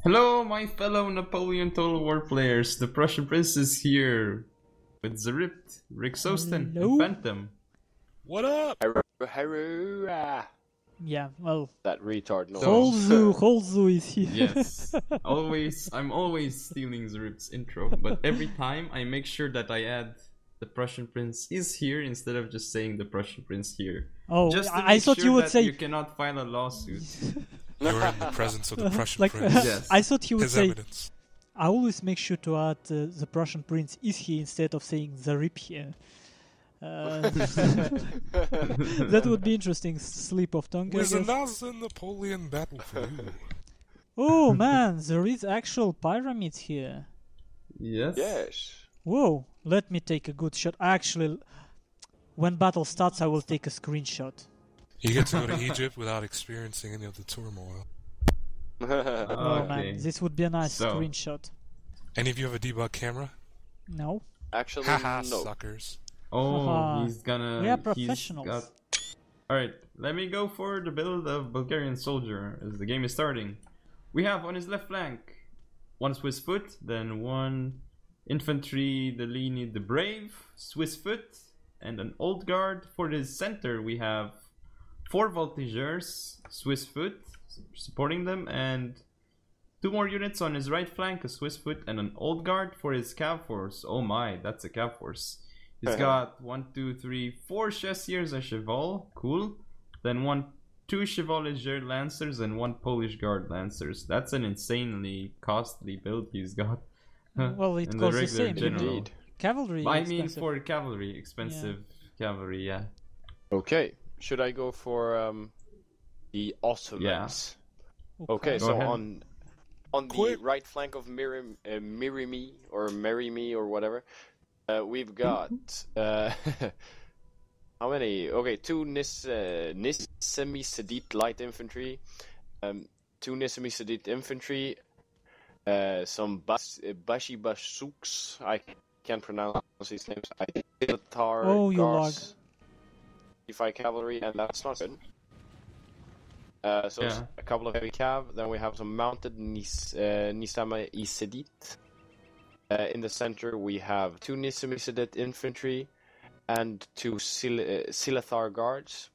Hello, my fellow Napoleon Total War players. The Prussian Prince is here with Zaript, Rick Sosten, and Phantom. What up? Yeah, well, that retard noise. Holzu is here. Yes, I'm always stealing Zaript's intro, but every time I make sure that I add the Prussian Prince is here instead of just saying the Prussian Prince here. Oh, just to I thought sure you would that say you cannot file a lawsuit. You're in the presence of the Prussian like, Prince. Yes. I thought he would His say. evidence. I always make sure to add the Prussian Prince is here instead of saying Zaript here. That would be interesting slip of tongue. With another Napoleon battle for you. Oh man, there is actual pyramids here. Yes. Yes. Whoa, let me take a good shot. Actually, when battle starts, I will take a screenshot. You get to go to Egypt without experiencing any of the turmoil. Oh man, Okay. this would be a nice So. screenshot. Any of you have a debug camera? No? Actually, Haha, no. suckers. Oh, Haha. he's gonna. We are he's professionals. got- Alright, let me go for the build of Bulgarian soldier as the game is starting. We have on his left flank one Swiss foot, then one infantry, the Lini, the brave, Swiss foot, and an old guard. For his center, we have 4 voltigeurs, Swiss foot, supporting them, and 2 more units on his right flank, a Swiss foot, and an old guard for his cav force. Oh my, that's a cav force. He's got 1, 2, 3, 4 chasseurs à cheval, cool. Then 2 chevalier lancers and 1 Polish guard lancers. That's an insanely costly build he's got. Well, it And costs the regular same. general. Indeed. Cavalry. I is mean, expensive. for cavalry, expensive cavalry, yeah. Okay. Should I go for the Ottomans? Okay, Go so ahead. on the Quick. right flank of Mireimi or Mireimi or whatever, we've got how many? Okay, 2 Nissemi Sedit light infantry, 2 Nissemi Sedit infantry, some Bashi Bashuks. I can't pronounce these names. Tatar Oh, you Gars, 55 cavalry, and that's not good. So Yeah. a couple of heavy cav. Then we have some mounted Nisama Isedit. In the center we have 2 Nisama Isedit infantry and 2 Silathar guards.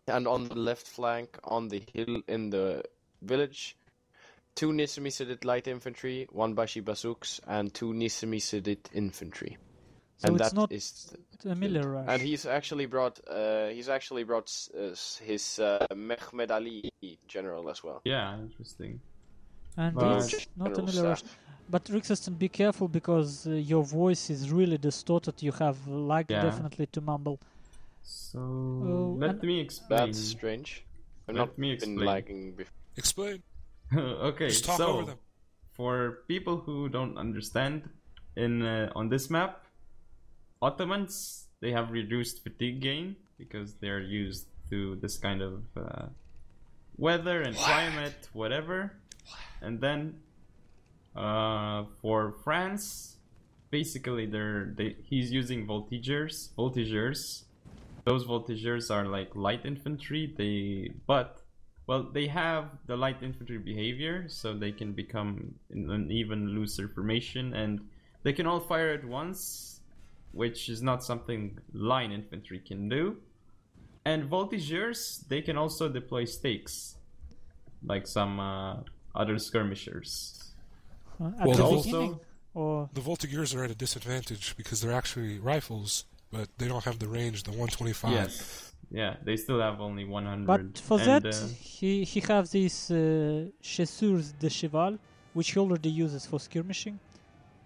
And on the left flank, on the hill in the village, 2 Nisama Isedit light infantry, 1 Bashi Basuks, and 2 Nisama Isedit infantry. So and it's that not is a Miller rush. and he's actually brought his Mehmed Ali general as well. Yeah, interesting. And But- it's not a General Miller rush. staff. But Rixeston, be careful because your voice is really distorted. You have lag Yeah. definitely to mumble. So, let and- me explain. That's strange. I've Let not me been explain. lagging before. Explain. Okay, Just talk so over them. for people who don't understand, on this map, Ottomans, they have reduced fatigue gain because they're used to this kind of weather and climate, whatever. And then for France, basically he's using voltigeurs. Those voltigeurs are like light infantry. They have the light infantry behavior, so they can become in an even looser formation, and they can all fire at once, which is not something line infantry can do. And voltigeurs, they can also deploy stakes, like some other skirmishers. At Well, the also- beginning? Or The Voltigeurs are at a disadvantage because they're actually rifles, but they don't have the range, the 125. Yes, yeah, they still have only 100. but for and, that he have these chasseurs de cheval, which he already uses for skirmishing.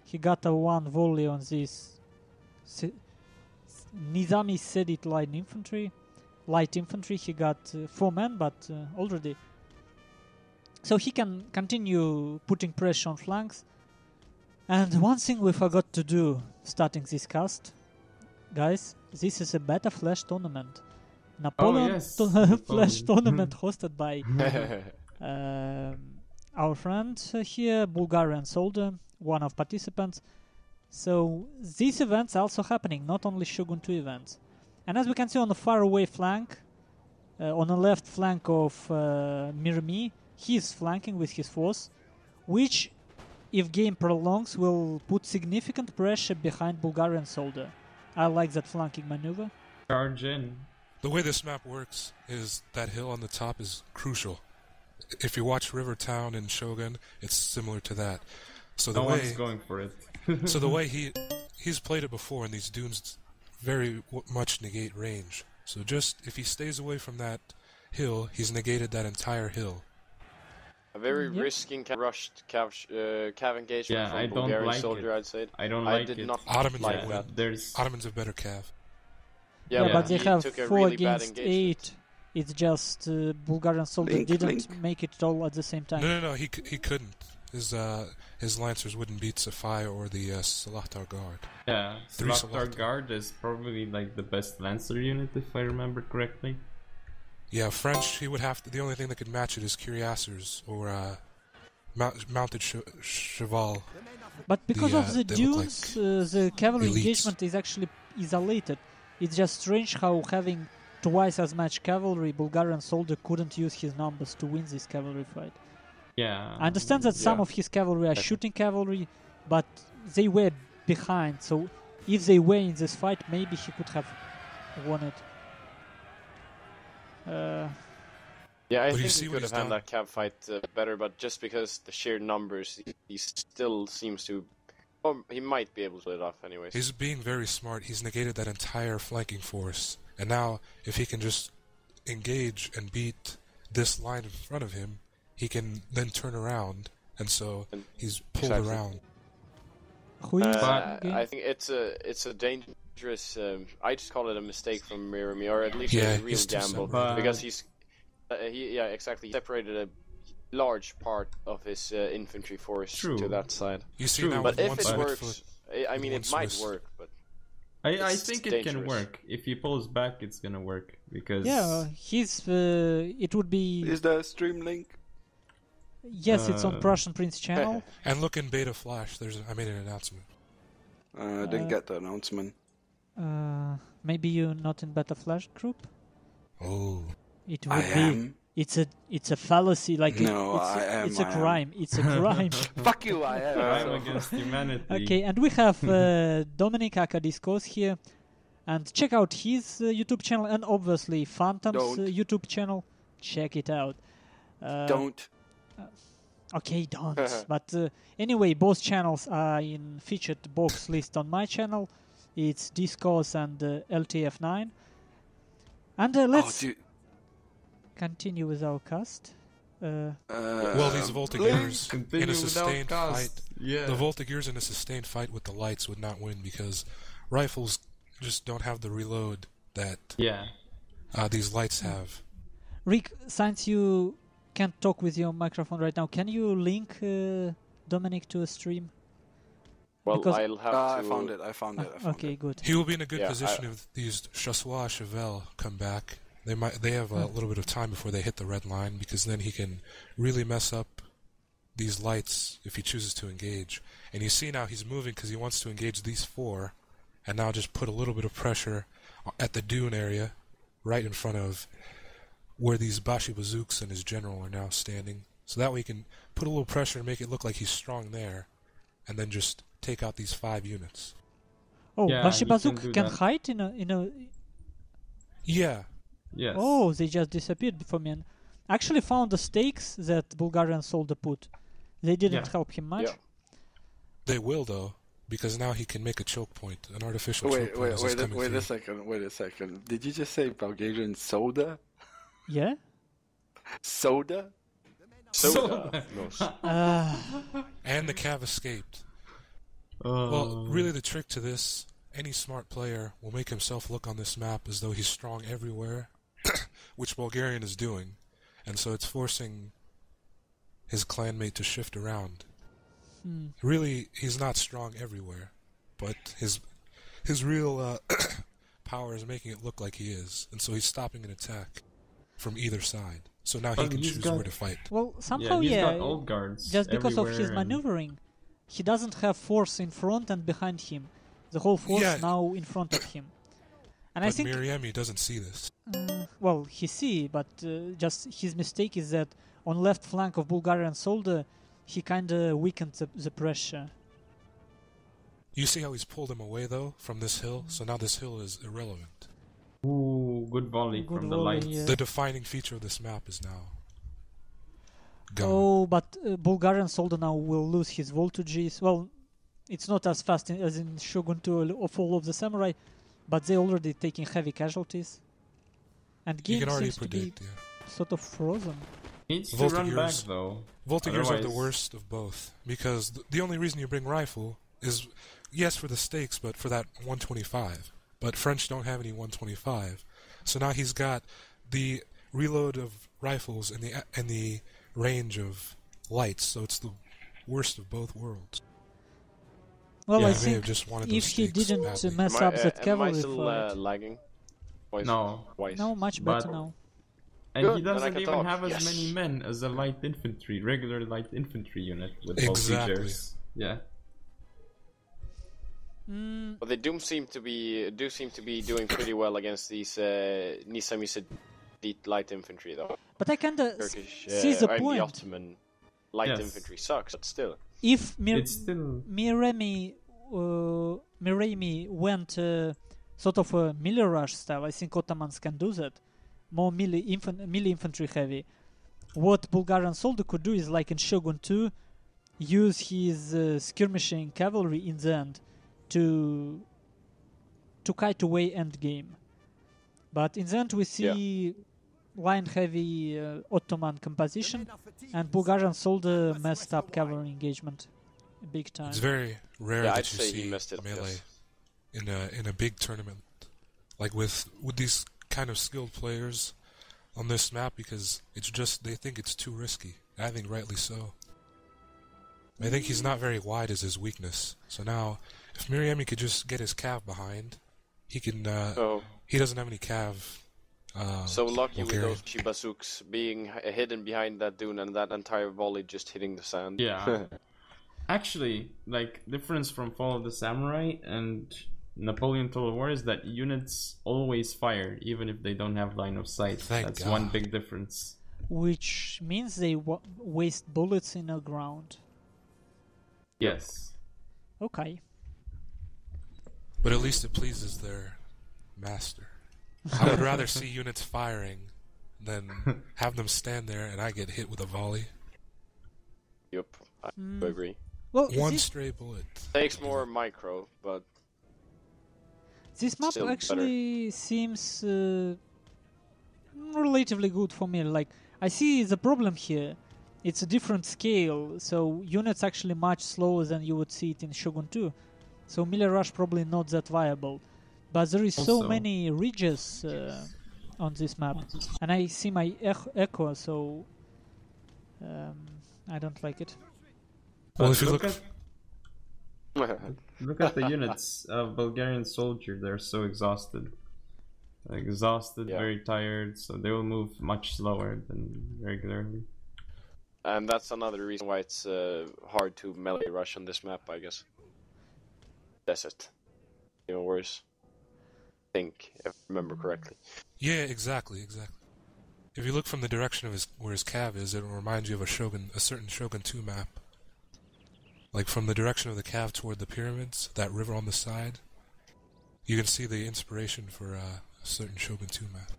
He got a 1 volley on this Nizami Sedit light infantry. He got 4 men, but already. So he can continue putting pressure on flanks. And one thing we forgot to do starting this cast, guys, this is a beta flash tournament. Napoleon yes, flash Napoleon. tournament hosted by our friend here, Bulgarian soldier, one of participants. So these events are also happening, not only Shogun 2 events. And as we can see on the far away flank, on the left flank of Mireimi, he is flanking with his force. which, if game prolongs, will put significant pressure behind Bulgarian soldier. I like that flanking maneuver. Charge in. The way this map works is that hill on the top is crucial. If you watch River Town in Shogun, it's similar to that. So the No way one's going for it. so the way he's played it before, and these dunes very much negate range. So just if he stays away from that hill, he's negated that entire hill. A very Yep. risky rushed cav engagement Yeah, from I don't Bulgarian like soldier, it. I'd say. I don't I like did it. not Ottomans like would that. win. There's Ottomans have better cav. Yeah, Yeah, but they he have took a 4 really bad against engagement. 8. It's just Bulgarian soldier Link, didn't link. make it all at the same time. No, he couldn't. His lancers wouldn't beat Safai or the Salatar Guard. yeah. Three Slaughter Selector. Guard is probably like the best Lancer unit if I remember correctly. Yeah, French, he would have to. The only thing that could match it is cuirassiers or mounted cheval. But because of the they look like dunes, the cavalry elites. engagement is actually isolated. It's just strange how having twice as much cavalry, Bulgarian soldier couldn't use his numbers to win this cavalry fight. Yeah. I understand that some yeah. of his cavalry are shooting cavalry, but they were behind. So if they were in this fight, maybe he could have won it. Yeah, I But you think see he what could he's have handled done? that cav fight better, but just because the sheer numbers, he still seems to... Well, he might be able to pull it off anyways. He's being very smart. He's negated that entire flanking force. And now, if he can just engage and beat this line in front of him, he can then turn around. And so he's pulled Exactly. around. Who is I think it's a dangerous... I just call it a mistake from Mireimi, or at least Yeah, a real he's too gamble, separated. because he's... yeah, exactly. He separated a large part of his infantry force True. to that side. You see True, now But with if one it swift works, foot, I mean, one it might Swiss. work, but I it's think it can dangerous. work. If he pulls back, it's gonna work. Because... Yeah, he's. It would be. Is there a stream link? Yes, it's on Prussian Prince channel. and look in Beta Flash, I made an announcement. I didn't get the announcement. Maybe you're not in Beta Flash group. Oh. It I would be. am. It's a fallacy. Like No, it's, I am, It's a I am. crime. It's a crime. Fuck you, I am. Crime against humanity. Okay, and we have Dominic Akadiscos here, and check out his YouTube channel, and obviously Phantom's Don't. YouTube channel. Check it out. Don't. Okay, don't. But anyway, both channels are in featured box list on my channel. It's Discourse and LTF9. And let's dude. continue with our cast. Well, these Voltigeurs Continue in a without sustained cost. fight, Yeah. the Voltigeurs in a sustained fight with the lights would not win because rifles just don't have the reload that Yeah. these lights have. Rick, since you can't talk with your microphone right now, can you link Dominic to a stream? well, Because- I'll have I to. found it. I found it. Okay, good. He will be in a good Yeah, position if these Chassois Chevelle come back. They have a little bit of time before they hit the red line because then he can really mess up these lights if he chooses to engage. And you see now he's moving because he wants to engage these 4, and now just put a little bit of pressure at the dune area, right in front of where these Bashi Bazooks and his general are now standing. So that way he can put a little pressure and make it look like he's strong there, and then just take out these 5 units. Oh, Yeah, Bashi you can Bazook do can that. hide in a. Yeah, Yes. Oh, they just disappeared before me. And actually found the stakes that Bulgarian soldier put. They didn't Yeah. help him much. Yeah. they will though, because now he can make a choke point, an artificial choke Wait, point as he's coming wait through. a second. Wait a second. Did you just say Bulgarian soda? Yeah. Soda? Soda. And the cav escaped. Oh. Well, really the trick to this, any smart player will make himself look on this map as though he's strong everywhere, which Bulgarian is doing, and so it's forcing his clanmate to shift around. Really, he's not strong everywhere, but his real power is making it look like he is, and so he's stopping an attack from either side. So now he Well, can he's choose got- where to fight. Well, somehow, he's yeah. got old guards Just because of his everywhere and- maneuvering, he doesn't have force in front and behind him. The whole force Yeah. now in front of him. And I But think, Mireimi doesn't see this. well, he see, but just his mistake is that on left flank of Bulgarian soldier, he kinda weakened the pressure. You see how he's pulled him away though from this hill, so now this hill is irrelevant. Ooh, good volley Good from the volley, lights. yeah. The defining feature of this map is now gone. Oh, but Bulgarian soldier now will lose his voltages. Well, it's not as fast as in Shogun 2 of all of the samurai, but they're already taking heavy casualties. And You game can already seems predict, to yeah. be sort of frozen. Needs to run back Voltigeurs- though. Voltigeurs are the Otherwise- worst of both, because the only reason you bring rifle is, yes, for the stakes, but for that 125. But French don't have any 125, so now he's got the reload of rifles and the range of lights, so it's the worst of both worlds. Well, Yeah, I I may have think just wanted if those he stakes didn't badly. mess Am I- up that am I cavalry still fight. lagging? Twice. No. Twice. No, much better But- now. And Good, he then I doesn't can even talk. have as Yes. many men as a light infantry, regular light infantry unit with Exactly. voltigeurs. Yeah. But they do seem to be doing pretty well against these Nizami light infantry, though. But I kinda Turkish see the and the point. Ottoman light Yes. infantry sucks, but still. If It's still Mireimi went sort of a melee rush style, I think Ottomans can do that. More melee infantry heavy. What Bulgarian soldier could do is, like in Shogun 2, use his skirmishing cavalry in the end to kite away end game. But in the end we see line heavy Ottoman composition, and Bulgarian soldier messed up cavalry engagement big time. It's very rare Yeah, I'd that you say he see messed it up, melee yes. in a big tournament, like with these kind of skilled players on this map, because it's just they think it's too risky. I think rightly so. I think he's not very wide as his weakness. So now, if Mireimi could just get his cav behind, he can. So He doesn't have any cav. so lucky with Bulgarian. those Chibasuks being hidden behind that dune and that entire volley just hitting the sand. Yeah. Actually, like, difference from Fall of the Samurai and Napoleon Total War is that units always fire, even if they don't have line of sight. Thank That's God. one big difference. Which means they waste bullets in the ground. Yes. Okay. But at least it pleases their master. I would rather see units firing than have them stand there and I get hit with a volley. Yup, I agree. Well, One this, stray bullet. Takes more micro, but this map still actually seems relatively good for me. Like, I see the problem here. It's a different scale, so units actually much slower than you would see it in Shogun 2. So melee rush probably not that viable. But there is so Also- many ridges on this map, and I see my echo, so I don't like it. Well, But if you look, look at the units of Bulgarian soldier. They're so exhausted. Exhausted, Yeah. very tired, so they will move much slower than regularly. and that's another reason why it's hard to melee rush on this map, I guess. Desert, even worse. I think, if I remember correctly. yeah, exactly. If you look from the direction of where his cav is, it will remind you of a certain Shogun 2 map. Like from the direction of the cav toward the pyramids, that river on the side, you can see the inspiration for a certain Shogun 2 map.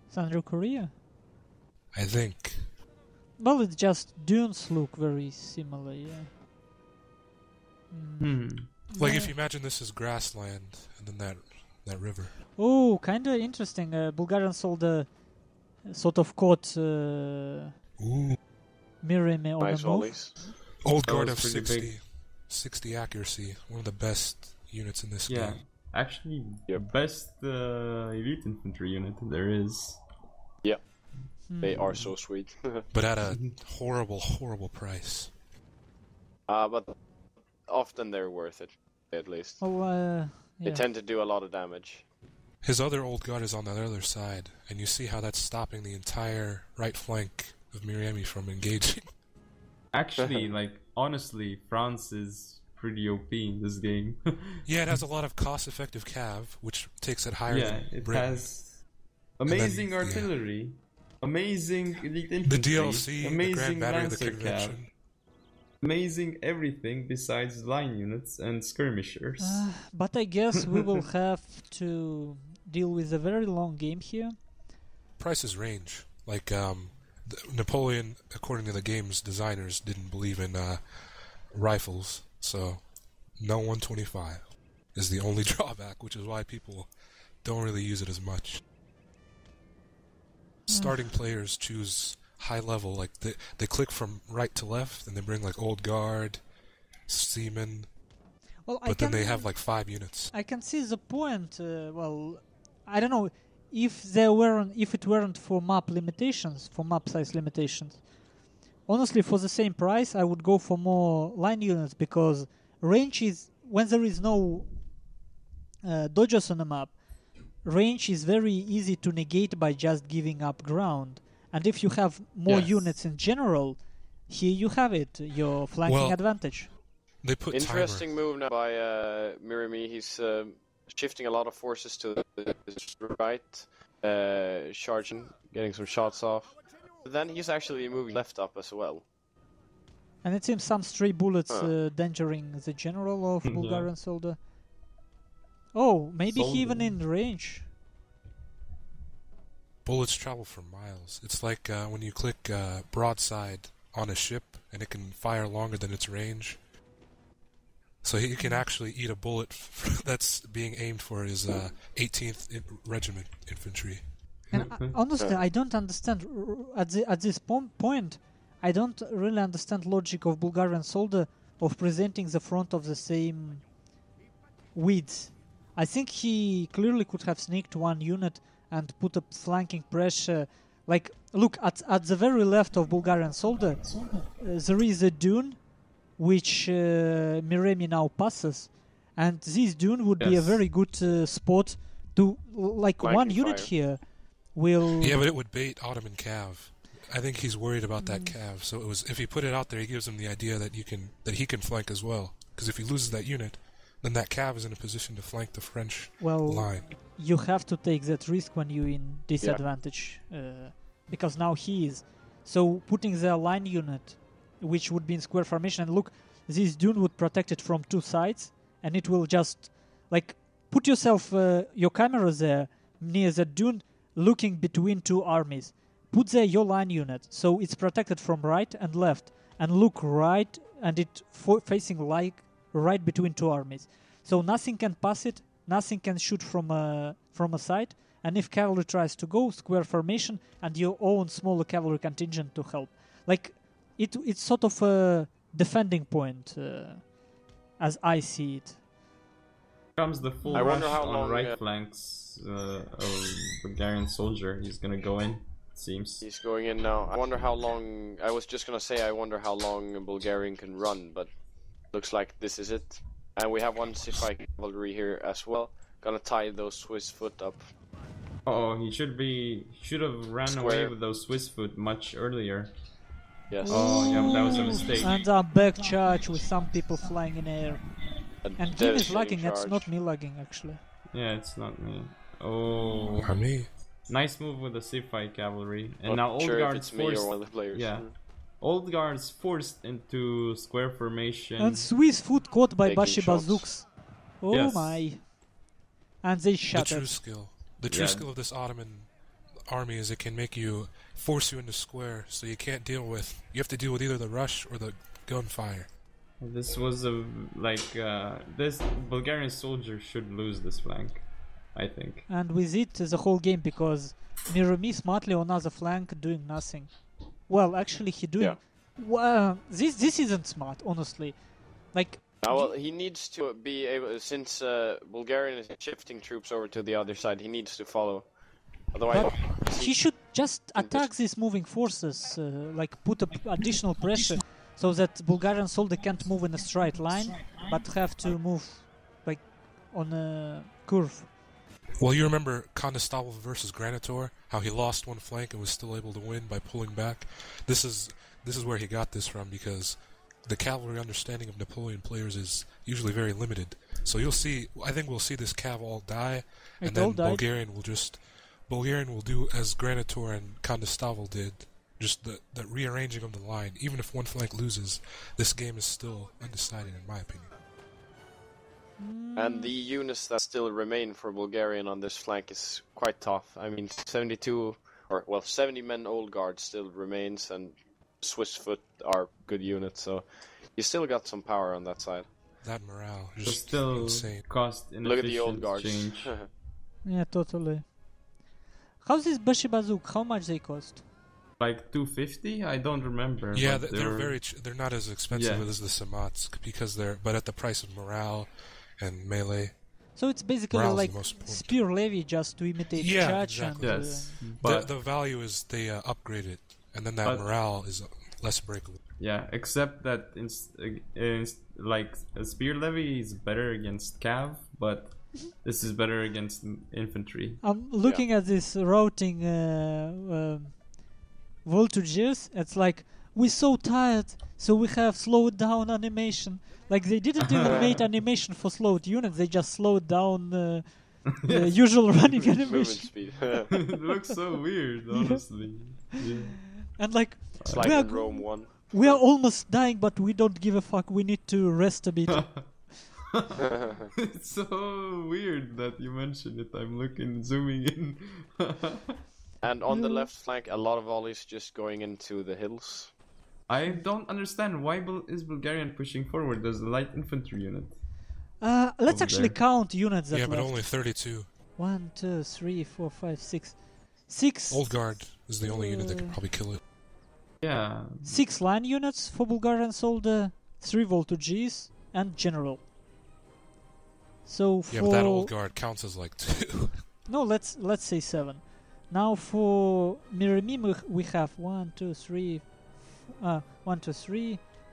Sandro Korea? I think. Well, it's just dunes look very similar, yeah. Like if you imagine this as grassland and then that river. Oh, kind of interesting. Bulgarian soldier sort of caught Ooh. Mireimi on Nice the move. volleys. Old That guard was of pretty 60. big. 60 accuracy. One of the best units in this Yeah, game. actually, Yep. best elite infantry unit there is. They are so sweet. But at a horrible, horrible price. But often they're worth it, at least. Oh, They yeah. tend to do a lot of damage. His other old guard is on the other side, and you see how that's stopping the entire right flank of Mireimi from engaging. Actually, like, honestly, France is pretty OP in this game. Yeah, it has a lot of cost-effective cav, which takes it higher Yeah, than it Britain. has amazing yeah. artillery, amazing elite The infantry, DLC, the amazing Grand Battery of the Lancer cav, Convention. amazing everything besides line units and skirmishers. But I guess we will have to deal with a very long game here. Prices range. Like, Napoleon, according to the game's designers, didn't believe in rifles, so no 125 is the only drawback, which is why people don't really use it as much. Starting players choose high level, like they click from right to left, and they bring like Old Guard, Seamen, Well, but then they have like 5 units. I can see the point. Well, I don't know if it weren't for map limitations, for map size limitations. Honestly, for the same price, I would go for more line units because range is when there is no dodges on the map. Range is very easy to negate by just giving up ground. And if you have more units in general, here you have it, your flanking advantage. They put Interesting move now by Mireimi. He's shifting a lot of forces to the right, charging, getting some shots off. But then he's actually moving left up as well. And it seems some stray bullets endangering the general of Bulgarian soldier. Oh, maybe he even in range. Bullets travel for miles. It's like when you click broadside on a ship, and it can fire longer than its range. So he can actually eat a bullet that's being aimed for his 18th Regiment infantry. And honestly, I don't understand. At this point, I don't really understand logic of Bulgarian soldier of presenting the front of the same width. I think he clearly could have sneaked one unit and put a flanking pressure. Like, look, at the very left of Bulgarian soldier, there is a dune which Mireimi now passes, and this dune would be a very good spot to, like, one unit here will... Yeah, but it would bait Ottoman cav. I think he's worried about that cav, so it was, if he put it out there, he gives him the idea that he can flank as well. Because if he loses that unit, then that cav is in a position to flank the French line. You have to take that risk when you're in disadvantage, because now he is. So putting the line unit, which would be in square formation, and look, this dune would protect it from two sides, and it will just, like, put yourself, your camera there, near the dune, looking between two armies. Put there your line unit, so it's protected from right and left, and look right, and it facing like right between two armies. So nothing can pass it, nothing can shoot from a side, and if cavalry tries to go, square formation, and your own smaller cavalry contingent to help. Like, it's sort of a defending point, as I see it. Comes the full rush on right flanks of Bulgarian soldier. He's gonna go in, it seems. He's going in now. I wonder how long... I was just gonna say, I wonder how long a Bulgarian can run, but looks like this is it. And we have one Sipai cavalry here as well. Gonna tie those Swiss foot up. Oh, he should have ran away with those Swiss foot much earlier. Yes. Oh, yeah, that was a mistake. And a back charge with some people flying in air. And Jim is lagging, it's not me lagging actually. Yeah, it's not me. Oh. Not me. Nice move with the Sipai cavalry. And now Old Guard's forced. One of the players. Yeah. Old Guard's forced into square formation. And Swiss foot caught by Taking Bashi bazooks. Oh my. And they shut The true it. skill. The true skill of this Ottoman army is it can make you, force you into square, so you can't deal with, you have to deal with either the rush or the gunfire. This was this Bulgarian soldier should lose this flank, I think. And with it, the whole game, because Mireimi smartly on other flank doing nothing. Well, actually, he doing... Yeah. Well, this isn't smart, honestly. Like... Well, he needs to be able... Since Bulgarian is shifting troops over to the other side, he needs to follow. Otherwise... But he should just attack these moving forces, like put additional pressure, so that Bulgarian soldier can't move in a straight line, but have to move like on a curve. Well, you remember Condestable versus Granitor, how he lost one flank and was still able to win by pulling back? This is where he got this from, because the cavalry understanding of Napoleon players is usually very limited. So you'll see, I think we'll see this cav all die, and then Bulgarian will just Bulgarian will do as Granitor and Condestavel did, just the rearranging of the line. Even if one flank loses, this game is still undecided, in my opinion. And the units that still remain for Bulgarian on this flank is quite tough. I mean, 70 men old guard still remains, and Swiss foot are good units, so you still got some power on that side. That morale is But just still, insane. cost inefficient. Look at the old guards. Change. Yeah, totally. How's this Bashi Bazook? How much they cost? Like 250? I don't remember. Yeah, but they're very. They're not as expensive Yeah. as the Samats because they're, but at the price of morale and melee. So it's basically Morale's like the most important. spear levy just to imitate Yeah, Church exactly. and Yes, but The value is they upgrade it, and then that But- morale is less breakable. yeah, except that like a spear levy is better against cav, but this is better against infantry. I'm looking at this routing voltages. It's like, we're so tired, so we have slowed down animation. Like, they didn't even make animation for slowed units, they just slowed down the usual running Movement animation. speed. It looks so weird, honestly. Yeah. And like, It's like we are in Rome 1. we are almost dying, but we don't give a fuck. We need to rest a bit. It's so weird that you mentioned it. I'm zooming in. And on the Yeah. left flank, a lot of volleys just going into the hills. I don't understand why is Bulgarian pushing forward. There's a light infantry unit. Let's Over actually there. count units that Yeah, but left. only 32. 1, 2, 3, 4, 5, 6. 6 Old Guard is the only unit that can probably kill it. Yeah, 6 line units for Bulgarian soldier, 3 voltages, and general. So for Yeah, but that Old Guard counts as like 2. no, let's say 7. Now for Mireimi we have 1, 2, 3,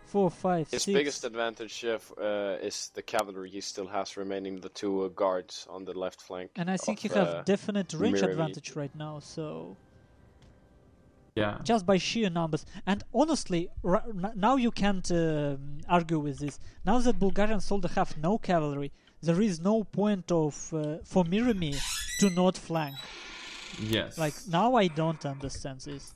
4, 5, His 6. biggest advantage is the cavalry he still has remaining, the 2 guards on the left flank. And I think of, he have definite range Mireimi. advantage right now. So yeah. just by sheer numbers. And honestly, now you can't argue with this. Now that Bulgarian soldiers have no cavalry, there is no point of for Mireimi to not flank. Yes. Like, now I don't understand this.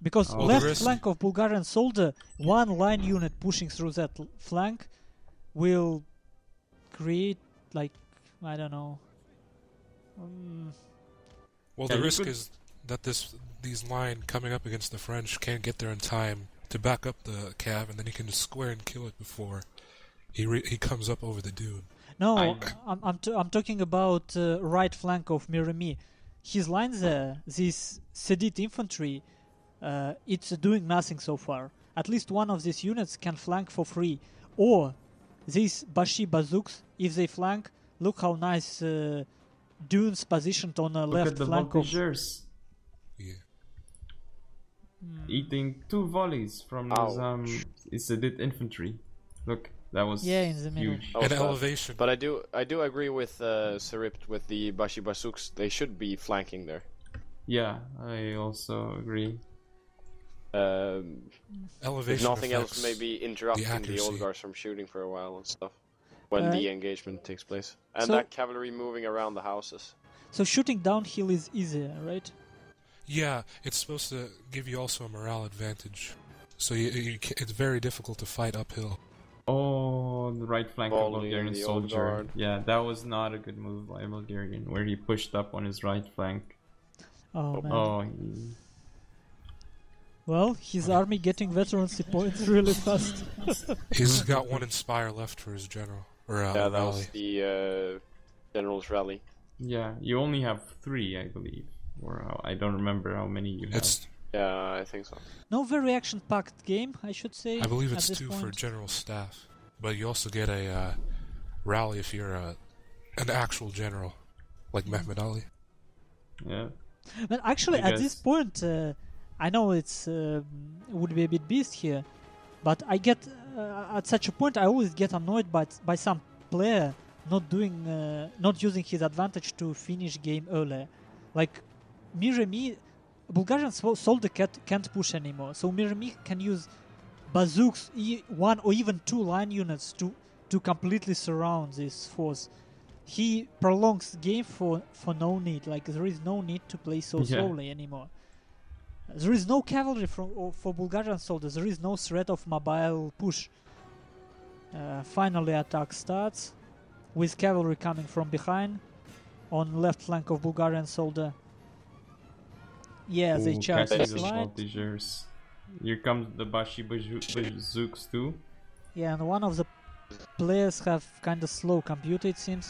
Because Oh, left the risk- flank of Bulgarian soldier, one line unit pushing through that flank will create, like, I don't know. Well, Yeah, the you risk could- is that these line coming up against the French can't get there in time to back up the cav, and then he can just square and kill it before he comes up over the dune. No, I- I'm talking about right flank of Mireimi. His lines there, this Sedit infantry, it's doing nothing so far. At least one of these units can flank for free. Or these Bashi bazooks, if they flank, look how nice dunes positioned on the Look left at the flank of. voltigeurs Yeah. eating 2 volleys from Ouch. his Sedit infantry. Look, that was Yeah, in the middle. huge. That was And bad. elevation. But I do agree with Zaript with the Bashi Basouks. They should be flanking there. Yeah, I also agree. If Elevation nothing else, affects maybe interrupting the accuracy. old guards from shooting for a while and stuff when Uh, the engagement takes place. And so- that cavalry moving around the houses. So shooting downhill is easier, right? Yeah, it's supposed to give you also a morale advantage. So it's very difficult to fight uphill. Oh, the right flank of Volley Bulgarian the old soldier. guard. Yeah, that was not a good move by Bulgarian, where he pushed up on his right flank. Oh man. Oh, Well, his army getting veterancy points really fast. He's got 1 Inspire left for his general. Or Yeah, that rally. was the general's rally. yeah, you only have 3, I believe. Or I don't remember how many you have. It's Yeah, I think so. No very action-packed game, I should say. I believe at it's this 2 point. for general staff. But you also get a rally if you're an actual general, like Mehmet Ali. Yeah. But actually, I at this guess. point, I know it's would be a bit beast here, but I get at such a point I always get annoyed by some player not using his advantage to finish game earlier. Like Mireimi, Bulgarian soldier can't push anymore, so Mireimi can use bazooks, 1 or even 2 line units to completely surround this force. he prolongs the game for no need. Like there is no need to play so Yeah. slowly anymore. There is no cavalry for Bulgarian soldiers. There is no threat of mobile push. Finally, attack starts with cavalry coming from behind on left flank of Bulgarian soldier. Yeah, they Ooh, charge catching this the light. voltigeurs. Here comes the Bashi bazooks too. Yeah, and one of the players have kind of slow computer, it seems.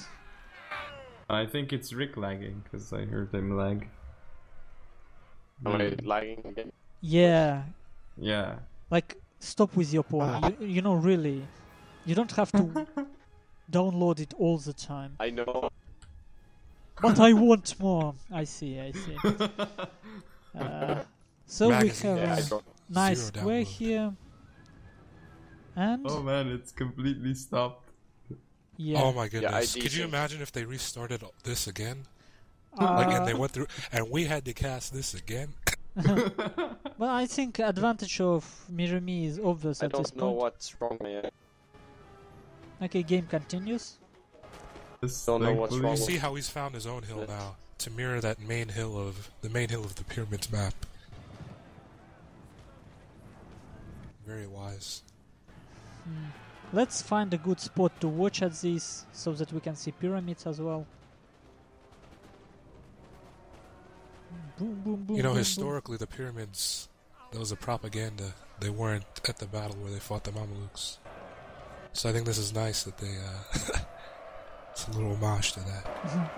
I think it's Rick lagging, because I heard him lag. Am I lagging again? Yeah, Yeah. like stop with your porn. You know, really, you don't have to download it all the time. I know. But I want more. I see. So we Magazine. have Yeah, I a got nice Zero square download. here. And Oh man, it's completely stopped. yeah, Oh my goodness! I Could you desync. imagine if they restarted this again? Like, and they went through, and we had to cast this again. well, I think advantage of Mireimi is obvious I at this don't know point. what's wrong. Okay, game continues. Just Don't know what's thankfully- wrong You with- see how he's found his own hill now to mirror that main hill of the pyramids map. Very wise. Let's find a good spot to watch at this so that we can see pyramids as well. Boom, boom, boom. You know, boom, historically, the pyramids, that was a propaganda. They weren't at the battle where they fought the Mamelukes. So I think this is nice that they, it's a little homage to that.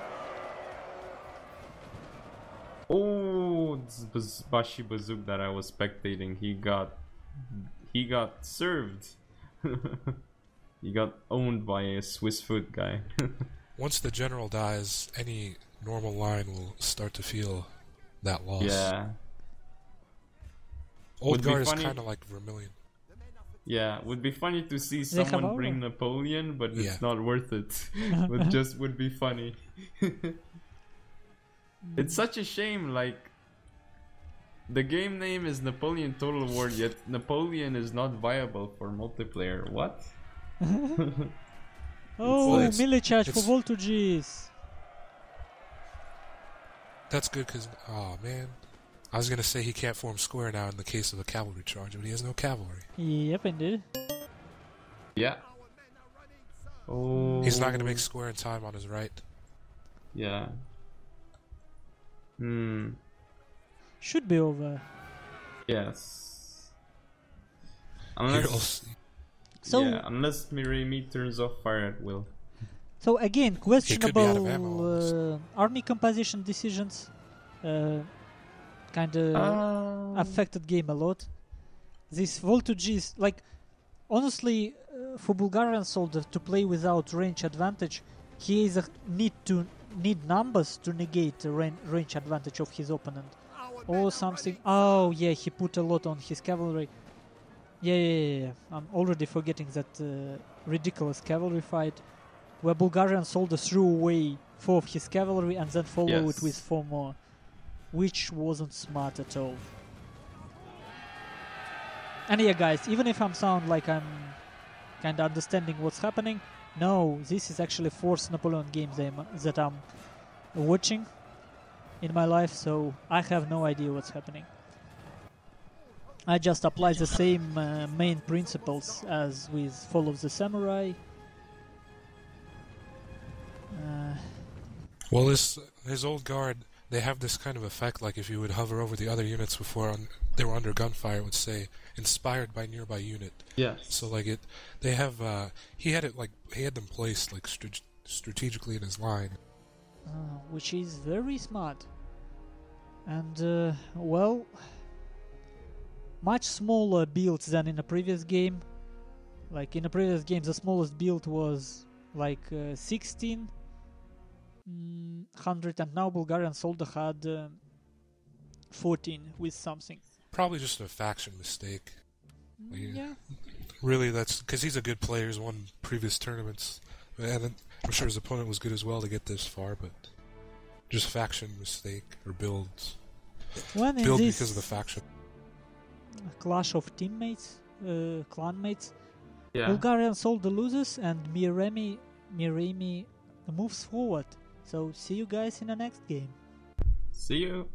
Oh, this Bashi bazook that I was spectating, he got served. He got owned by a Swiss foot guy. Once the general dies, any normal line will start to feel that loss. Yeah. Old Would be Guard is funny- kind of like Vermilion. Yeah, would be funny to see They have someone our- bring Napoleon, but Yeah. it's not worth it. But just would be funny. It's such a shame, like the game name is Napoleon Total War, yet Napoleon is not viable for multiplayer. What? Oh, It's- melee charge for it's- voltages. That's good because, oh man, I was gonna say he can't form square now in the case of a cavalry charge, but he has no cavalry. Yep, indeed. Yeah. Oh. He's not gonna make square in time on his right. Yeah. Hmm. Should be over. Yes. Here, I'll Unless, see. So, yeah, unless Mireimi turns off fire at will. so again, could be out of questionable ammo almost. army composition decisions. Kind of affected game a lot. This voltages, like, honestly, for Bulgarian soldier to play without range advantage, he either need numbers to negate the range advantage of his opponent, or something. Oh yeah, he put a lot on his cavalry. Yeah. I'm already forgetting that ridiculous cavalry fight where Bulgarian soldier threw away 4 of his cavalry and then followed it Yes. with 4 more, which wasn't smart at all. And yeah, guys, even if I'm sound like I'm kind of understanding what's happening, no, this is actually 4th Napoleon game that I'm watching in my life, so I have no idea what's happening. I just apply the same main principles as with Fall of the Samurai. Well, his old guard, they have this kind of effect, like if you would hover over the other units before they were under gunfire, it would say inspired by nearby unit. Yes. So like they have he had them placed like strategically in his line. Which is very smart. And, well, much smaller builds than in the previous game. Like in the previous game, the smallest build was like 1600, and now Bulgarian soldier had 14 with something. Probably just a faction mistake. Yeah. Really, that's because he's a good player. He's won previous tournaments, and I'm sure his opponent was good as well to get this far. But just faction mistake or builds. When in Build this because of the faction. clash of teammates, clanmates, Yeah. Bulgarian soldier loses and Mireimi moves forward. So see you guys in the next game. See you.